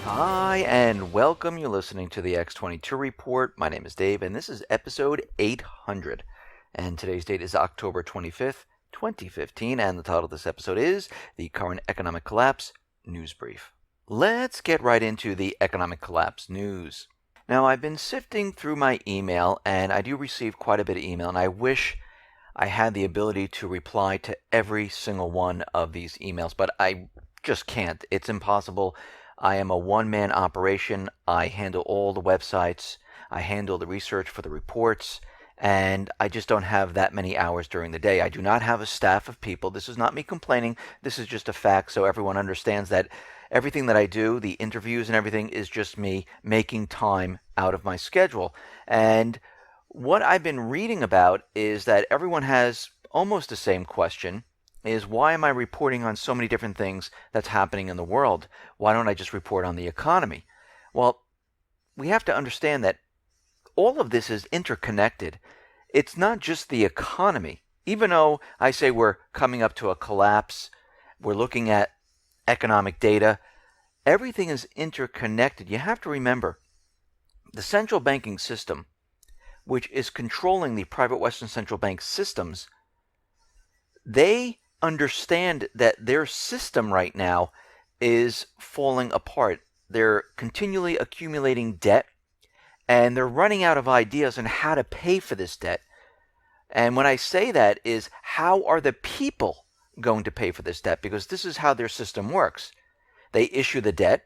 Hi, and welcome. You're listening to the X22 Report. My name is Dave, and this is episode 800. And today's date is October 25th, 2015, and the title of this episode is The Current Economic Collapse News Brief. Let's get right into the economic collapse news. Now, I've been sifting through my email, and I do receive quite a bit of email, and I wish I had the ability to reply to every single one of these emails, but I just can't. It's impossible. I am a one-man operation. I handle all the websites. I handle the research for the reports, and I just don't have that many hours during the day. I do not have a staff of people. This is not me complaining. This is just a fact, so everyone understands that everything that I do, the interviews and everything, is just me making time out of my schedule. And what I've been reading about is that everyone has almost the same question, is why am I reporting on so many different things that's happening in the world? Why don't I just report on the economy? Well, we have to understand that all of this is interconnected. It's not just the economy. Even though I say we're coming up to a collapse, we're looking at economic data, everything is interconnected. You have to remember, the central banking system, which is controlling the private Western central bank systems, they understand that their system right now is falling apart. They're continually accumulating debt, and they're running out of ideas on how to pay for this debt. And when I say that is, how are the people going to pay for this debt? Because this is how their system works. They issue the debt,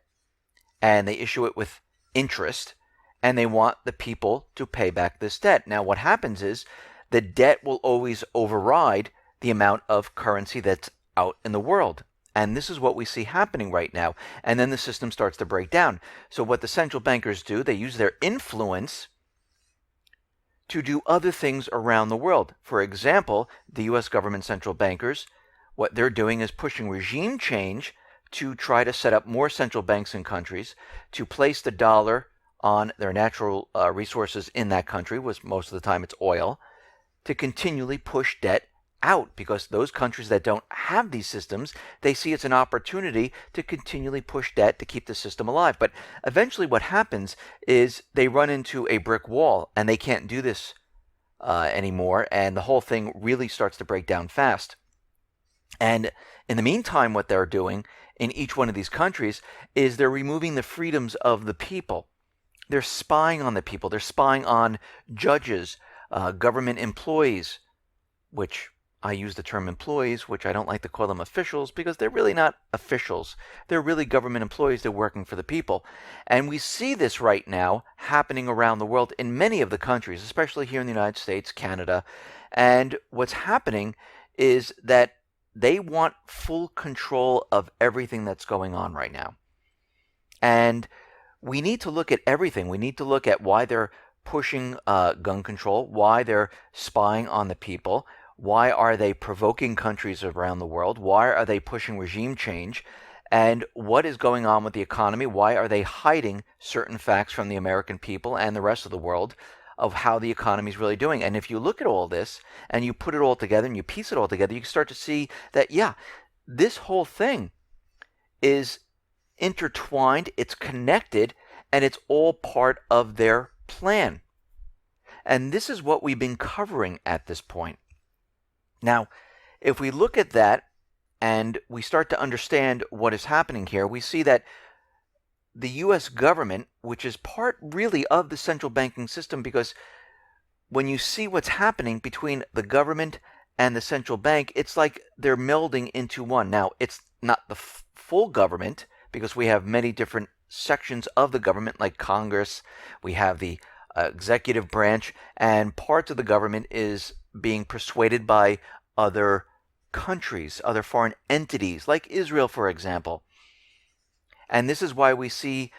and they issue it with interest, and they want the people to pay back this debt. Now, what happens is the debt will always override the amount of currency that's out in the world. And this is what we see happening right now. And then the system starts to break down. So what the central bankers do, they use their influence to do other things around the world. For example, the U.S. government central bankers, what they're doing is pushing regime change to try to set up more central banks in countries, to place the dollar on their natural resources in that country, which most of the time it's oil, to continually push debt out, because those countries that don't have these systems, they see it's an opportunity to continually push debt to keep the system alive. But eventually what happens is they run into a brick wall, and they can't do this anymore, and the whole thing really starts to break down fast. And in the meantime, what they're doing in each one of these countries is they're removing the freedoms of the people. They're spying on the people. They're spying on judges, government employees, which I use the term employees, which I don't like to call them officials, because they're really not officials. They're really government employees. They're working for the people. And we see this right now happening around the world in many of the countries, especially here in the United States, Canada. And what's happening is that they want full control of everything that's going on right now. And we need to look at everything. We need to look at why they're pushing gun control, why they're spying on the people, why are they provoking countries around the world, why are they pushing regime change, and what is going on with the economy, why are they hiding certain facts from the American people and the rest of the world of how the economy is really doing. And if you look at all this and you put it all together and you piece it all together, you can start to see that, yeah, this whole thing is intertwined, it's connected, and it's all part of their plan. And this is what we've been covering at this point. Now, if we look at that and we start to understand what is happening here, we see that the U.S. government, which is part really of the central banking system, because when you see what's happening between the government and the central bank, it's like they're melding into one. Now, it's not the full government, because we have many different sections of the government, like Congress, we have the executive branch, and parts of the government is being persuaded by other countries, other foreign entities, like Israel, for example. And this is why we see,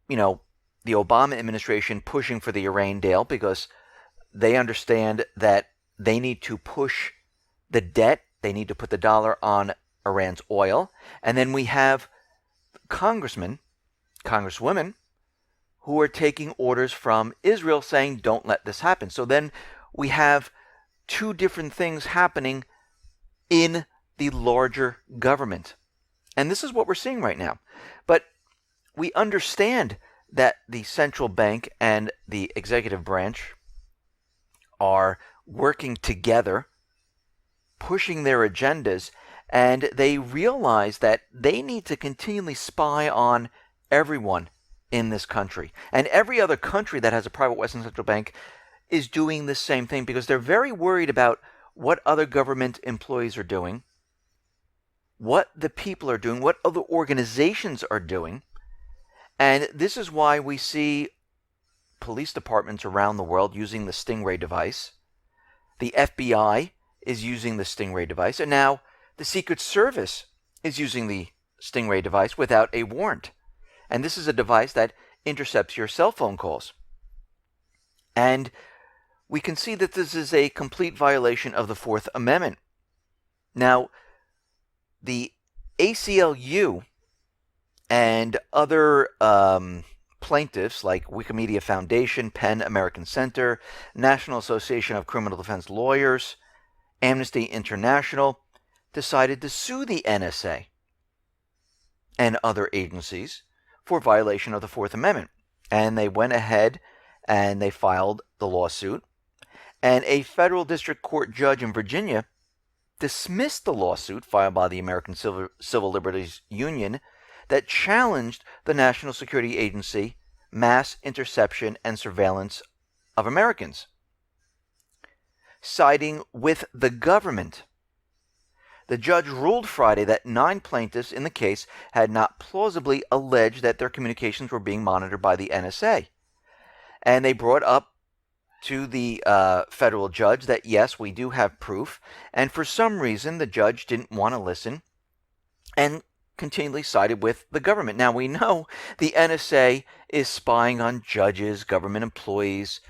the Obama administration pushing for the Iran deal, because they understand that they need to push the debt, they need to put the dollar on Iran's oil. And then we have congressmen, congresswomen, who are taking orders from Israel saying, don't let this happen. So then we have two different things happening in the larger government. And this is what we're seeing right now. But we understand that the central bank and the executive branch are working together, pushing their agendas, and they realize that they need to continually spy on everyone in this country. And every other country that has a private Western central bank is doing the same thing because they're very worried about what other government employees are doing, what the people are doing, what other organizations are doing. And this is why we see police departments around the world using the Stingray device. The FBI is using the Stingray device. And now the Secret Service is using the Stingray device without a warrant. And this is a device that intercepts your cell phone calls. And we can see that this is a complete violation of the Fourth Amendment. Now, the ACLU and other plaintiffs like Wikimedia Foundation, PEN American Center, National Association of Criminal Defense Lawyers, Amnesty International decided to sue the NSA and other agencies for violation of the Fourth Amendment. And they went ahead and they filed the lawsuit. And a federal district court judge in Virginia dismissed the lawsuit filed by the American Civil Liberties Union that challenged the National Security Agency mass interception and surveillance of Americans, siding with the government. The judge ruled Friday that 9 plaintiffs in the case had not plausibly alleged that their communications were being monitored by the NSA. And they brought up to the federal judge that, yes, we do have proof. And for some reason, the judge didn't want to listen and continually sided with the government. Now, we know the NSA is spying on judges, government employees,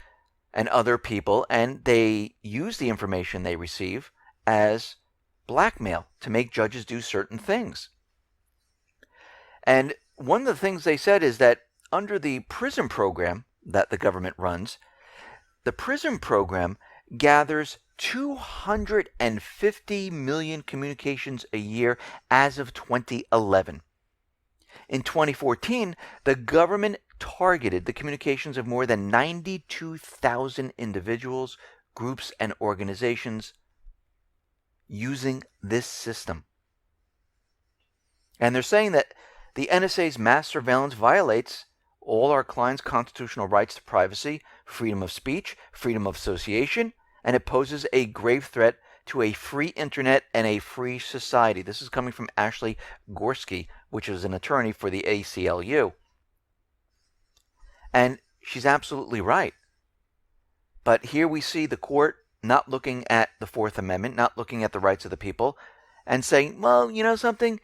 and other people, and they use the information they receive as blackmail to make judges do certain things. And one of the things they said is that under the PRISM program that the government runs, the PRISM program gathers 250 million communications a year as of 2011. In 2014, the government targeted the communications of more than 92,000 individuals, groups, and organizations using this system. And they're saying that the NSA's mass surveillance violates all our clients' constitutional rights to privacy, freedom of speech, freedom of association, and it poses a grave threat to a free internet and a free society. This is coming from Ashley Gorski, which is an attorney for the ACLU. And she's absolutely right. But here we see the court not looking at the Fourth Amendment, not looking at the rights of the people, and saying, well, you know something?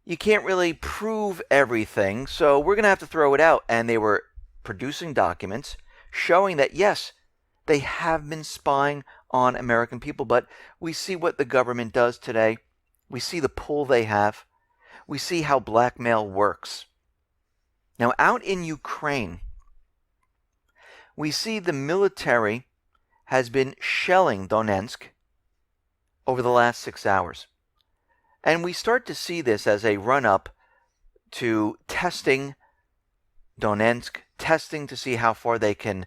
You can't really prove everything, so we're going to have to throw it out. And they were producing documents showing that, yes, they have been spying on American people, but we see what the government does today. We see the pull they have. We see how blackmail works. Now, out in Ukraine, we see the military has been shelling Donetsk over the last 6 hours. And we start to see this as a run-up to testing Donetsk, testing to see how far they can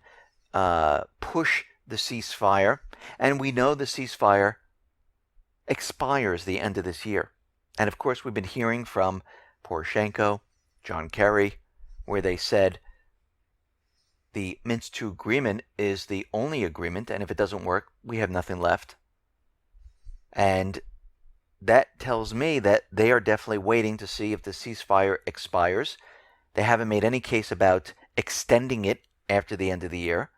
push the ceasefire. And we know the ceasefire expires the end of this year. And of course, we've been hearing from Poroshenko, John Kerry, where they said the Minsk II agreement is the only agreement, and if it doesn't work, we have nothing left. And that tells me that they are definitely waiting to see if the ceasefire expires. They haven't made any case about extending it after the end of the year.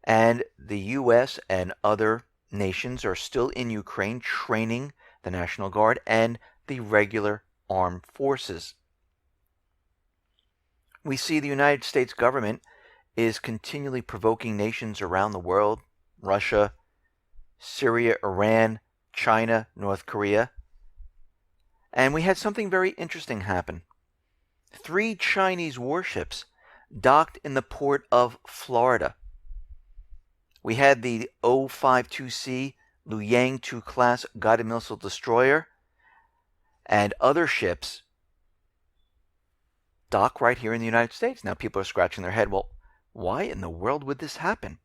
And the U.S. and other nations are still in Ukraine training the National Guard and the regular armed forces. We see the United States government is continually provoking nations around the world, Russia, Syria, Iran, China, North Korea. And we had something very interesting happen. 3 Chinese warships docked in the port of Florida. We had the O-52C Luoyang 2 class guided missile destroyer and other ships dock right here in the United States. Now people are scratching their head. Well, why in the world would this happen?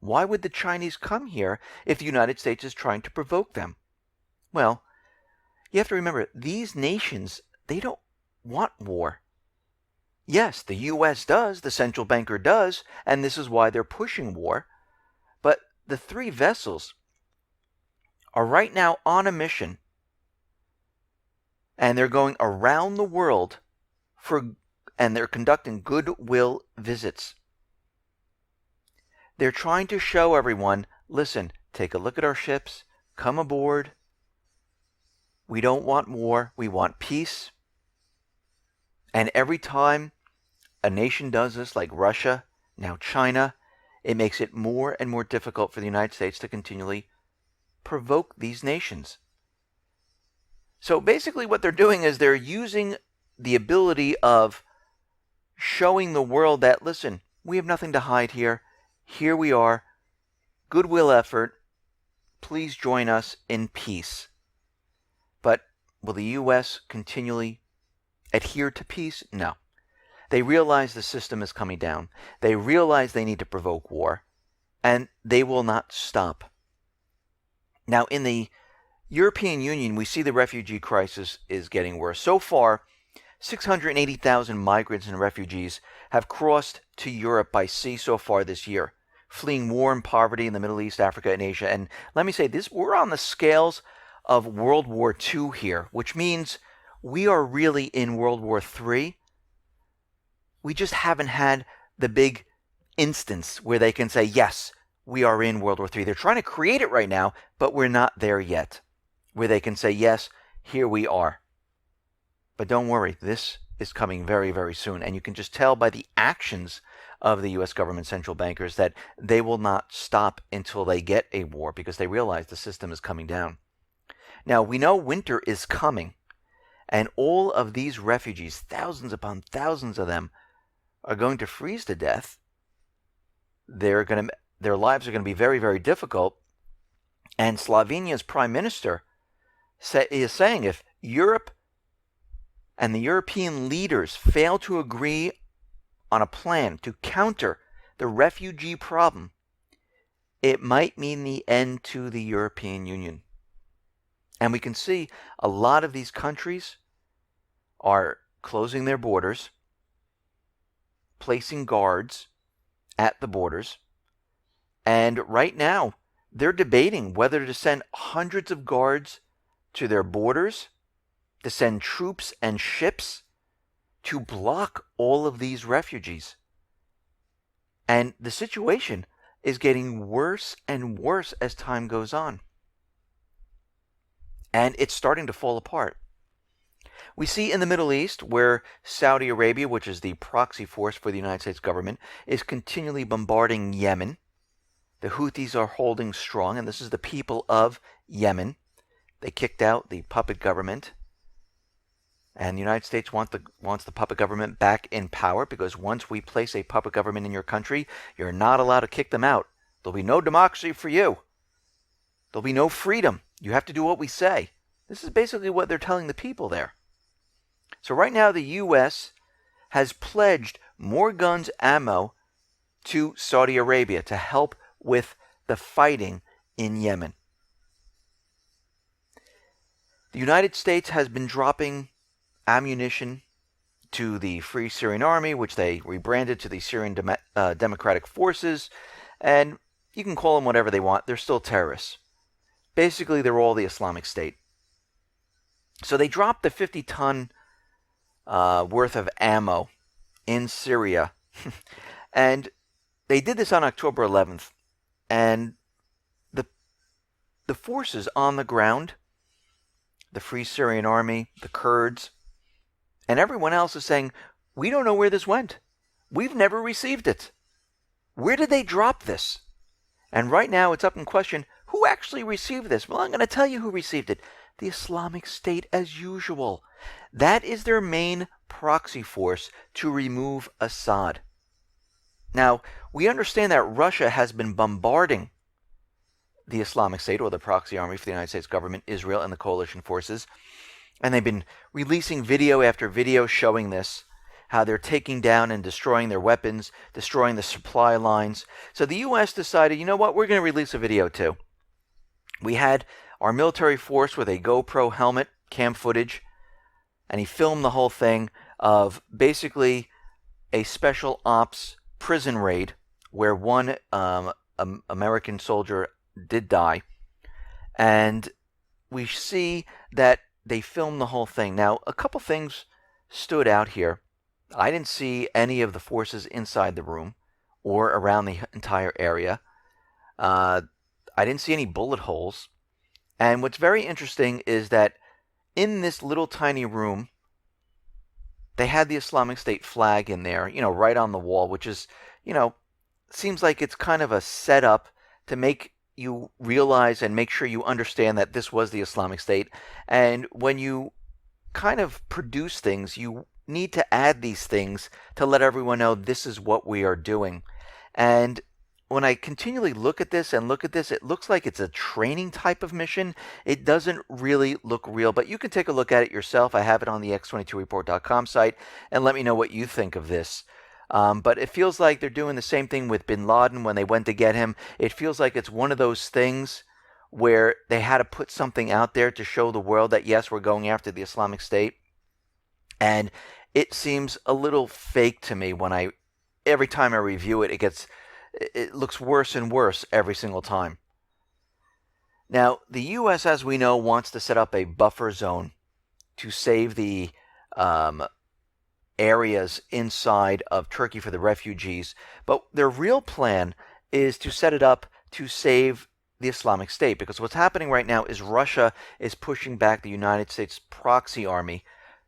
Why would the Chinese come here if the United States is trying to provoke them? Well, you have to remember, these nations, they don't want war. Yes, the U.S. does, the central banker does, and this is why they're pushing war. But the three vessels are right now on a mission, and they're going around the world and they're conducting goodwill visits. They're trying to show everyone, listen, take a look at our ships, come aboard. We don't want war, we want peace. And every time a nation does this, like Russia, now China, it makes it more and more difficult for the United States to continually provoke these nations. So basically what they're doing is they're using the ability of showing the world that, listen, we have nothing to hide here. Here we are. Goodwill effort. Please join us in peace. But will the U.S. continually adhere to peace? No. They realize the system is coming down. They realize they need to provoke war. And they will not stop. Now, in the European Union, we see the refugee crisis is getting worse. So far, 680,000 migrants and refugees have crossed to Europe by sea so far this year, fleeing war and poverty in the Middle East, Africa, and Asia. And let me say this, we're on the scales of World War II here, which means we are really in World War III. We just haven't had the big instance where they can say, yes, we are in World War III. They're trying to create it right now, but we're not there yet, where they can say, yes, here we are. But don't worry, this is coming very, very soon. And you can just tell by the actions of the U.S. government central bankers that they will not stop until they get a war, because they realize the system is coming down. Now, we know winter is coming, and all of these refugees, thousands upon thousands of them, are going to freeze to death. Their lives are going to be very, very difficult. And Slovenia's prime minister is saying if Europe and the European leaders fail to agree on a plan to counter the refugee problem, it might mean the end to the European Union. And we can see a lot of these countries are closing their borders, placing guards at the borders, and right now they're debating whether to send hundreds of guards to their borders, to send troops and ships to block all of these refugees. And the situation is getting worse and worse as time goes on. And it's starting to fall apart. We see in the Middle East where Saudi Arabia, which is the proxy force for the United States government, is continually bombarding Yemen. The Houthis are holding strong, and this is the people of Yemen. They kicked out the puppet government. And the United States wants the puppet government back in power, because once we place a puppet government in your country, you're not allowed to kick them out. There'll be no democracy for you. There'll be no freedom. You have to do what we say. This is basically what they're telling the people there. So right now the U.S. has pledged more guns, ammo to Saudi Arabia to help with the fighting in Yemen. The United States has been dropping ammunition to the Free Syrian Army, which they rebranded to the Syrian Democratic Forces, and you can call them whatever they want. They're still terrorists. Basically, they're all the Islamic State. So they dropped the 50-ton worth of ammo in Syria, and they did this on October 11th, and the forces on the ground, the Free Syrian Army, the Kurds, and everyone else is saying, we don't know where this went. We've never received it. Where did they drop this? And right now it's up in question, who actually received this? Well, I'm going to tell you who received it. The Islamic State, as usual. That is their main proxy force to remove Assad. Now, we understand that Russia has been bombarding the Islamic State, or the proxy army for the United States government, Israel, and the coalition forces. And they've been releasing video after video showing this. how they're taking down and destroying their weapons, destroying the supply lines. So the U.S. decided, you know what, we're going to release a video too. We had our military force with a GoPro helmet, cam footage, and he filmed the whole thing of basically a special ops prison raid where one American soldier did die. And we see that they filmed the whole thing. Now, a couple things stood out here. I didn't see any of the forces inside the room or around the entire area. I didn't see any bullet holes. And what's very interesting is that in this little tiny room, they had the Islamic State flag in there, right on the wall, which is, seems like it's kind of a setup to make you realize and make sure you understand that this was the Islamic State. And when you kind of produce things, you need to add these things to let everyone know this is what we are doing. And when I continually look at this, it looks like it's a training type of mission. It doesn't really look real, but you can take a look at it yourself. I have it on the X22Report.com site, and let me know what you think of this. But it feels like they're doing the same thing with bin Laden when they went to get him. It feels like it's one of those things where they had to put something out there to show the world that, yes, we're going after the Islamic State. And it seems a little fake to me when every time I review it, it looks worse and worse every single time. Now, the U.S., as we know, wants to set up a buffer zone to save the areas inside of Turkey for the refugees. But their real plan is to set it up to save the Islamic State, because what's happening right now is Russia is pushing back the United States proxy army,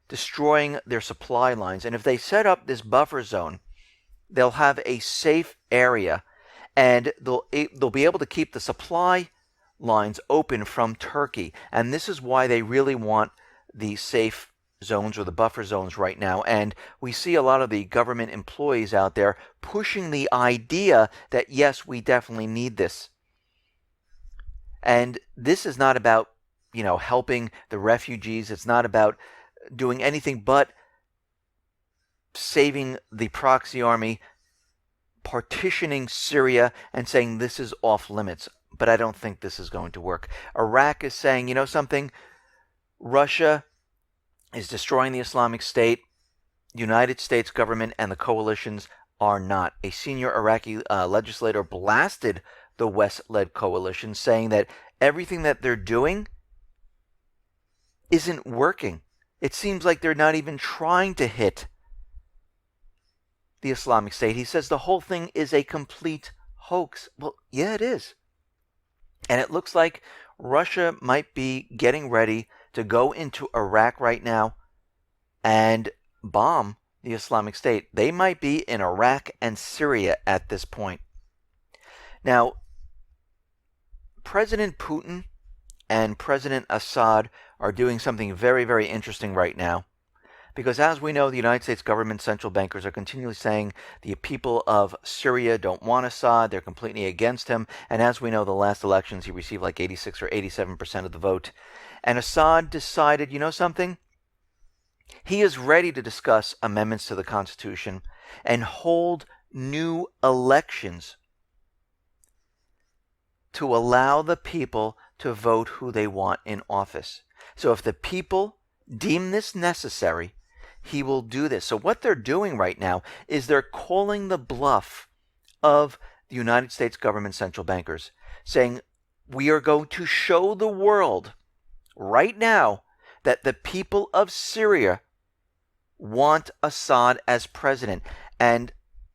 destroying their supply lines. And if they set up this buffer zone, they'll have a safe area, and they'll be able to keep the supply lines open from Turkey. And this is why they really want the safe zones or the buffer zones right now. And we see a lot of the government employees out there pushing the idea that, yes, we definitely need this. And this is not about, helping the refugees. It's not about doing anything but saving the proxy army, partitioning Syria, and saying this is off limits. But I don't think this is going to work. Iraq is saying, something? Russia is destroying the Islamic State. United States government and the coalitions are not. A senior Iraqi legislator blasted the West-led coalition, saying that everything that they're doing isn't working. It seems like they're not even trying to hit the Islamic State. He says the whole thing is a complete hoax. Well, yeah, it is. And it looks like Russia might be getting ready to go into Iraq right now and bomb the Islamic State. They might be in Iraq and Syria at this point. Now, President Putin and President Assad are doing something very, very interesting right now. Because as we know, the United States government central bankers are continually saying the people of Syria don't want Assad. They're completely against him. And as we know, the last elections, he received like 86 or 87% of the vote. And Assad decided, something? He is ready to discuss amendments to the Constitution and hold new elections to allow the people to vote who they want in office. So if the people deem this necessary, he will do this. So what they're doing right now is they're calling the bluff of the United States government central bankers, saying, we are going to show the world right now that the people of Syria want Assad as president. And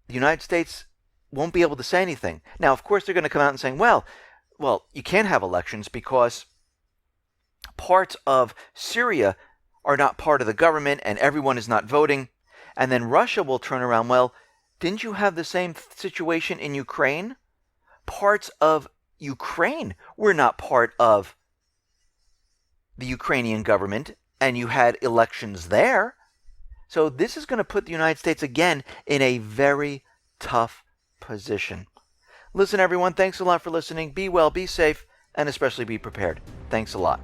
the United States won't be able to say anything. Now, of course, they're going to come out and say, well, you can't have elections because parts of Syria are not part of the government and everyone is not voting. And then Russia will turn around, well, didn't you have the same situation in Ukraine? Parts of Ukraine were not part of the Ukrainian government, and you had elections there. So this is going to put the United States again in a very tough position. Listen, everyone, thanks a lot for listening. Be well, be safe, and especially be prepared. Thanks a lot.